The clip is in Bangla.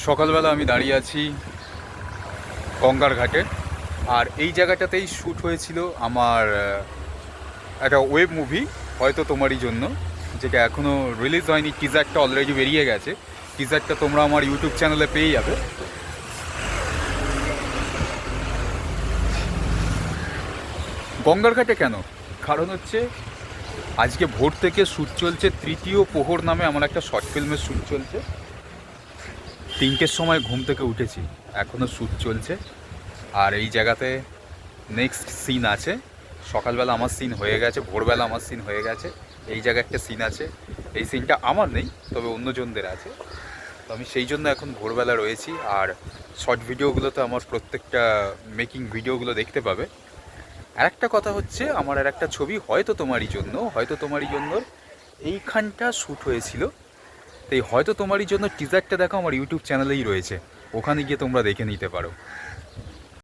সকালবেলা আমি দাঁড়িয়ে আছি গঙ্গার ঘাটে। আর এই জায়গাটাতেই শ্যুট হয়েছিল আমার একটা ওয়েব মুভি, হয়তো তোমারই জন্য, যেটা এখনও রিলিজ হয়নি। টিজারটা অলরেডি বেরিয়ে গেছে। টিজারটা তোমরা আমার ইউটিউব চ্যানেলে পেয়ে যাবে। গঙ্গার ঘাটে কেন? কারণ হচ্ছে আজকে ভোর থেকে শ্যুট চলছে। তৃতীয় প্রহর নামে আমার একটা শর্ট ফিল্মের শ্যুট চলছে। 3টের সময় ঘুম থেকে উঠেছি, এখনও শ্যুট চলছে। আর এই জায়গাতে নেক্সট সিন আছে। সকালবেলা আমার সিন হয়ে গেছে, ভোরবেলা আমার সিন হয়ে গেছে। এই জায়গায় একটা সিন আছে। এই সিনটা আমার নেই, তবে অন্যজনদের আছে। তো আমি সেই জন্য এখন ভোরবেলা রয়েছি। আর শর্ট ভিডিওগুলোতে আমার প্রত্যেকটা মেকিং ভিডিওগুলো দেখতে পাবে। আর একটা কথা হচ্ছে, আমার আর একটা ছবি হয়তো তোমারই জন্য, হয়তো তোমারই জন্য এইখানটা শ্যুট হয়েছিল। তো এই হয়তো তোমারই জন্য টিজারটা দেখো আমার ইউটিউব চ্যানেলেই রয়েছে, ওখানে গিয়ে তোমরা দেখে নিতে পারো।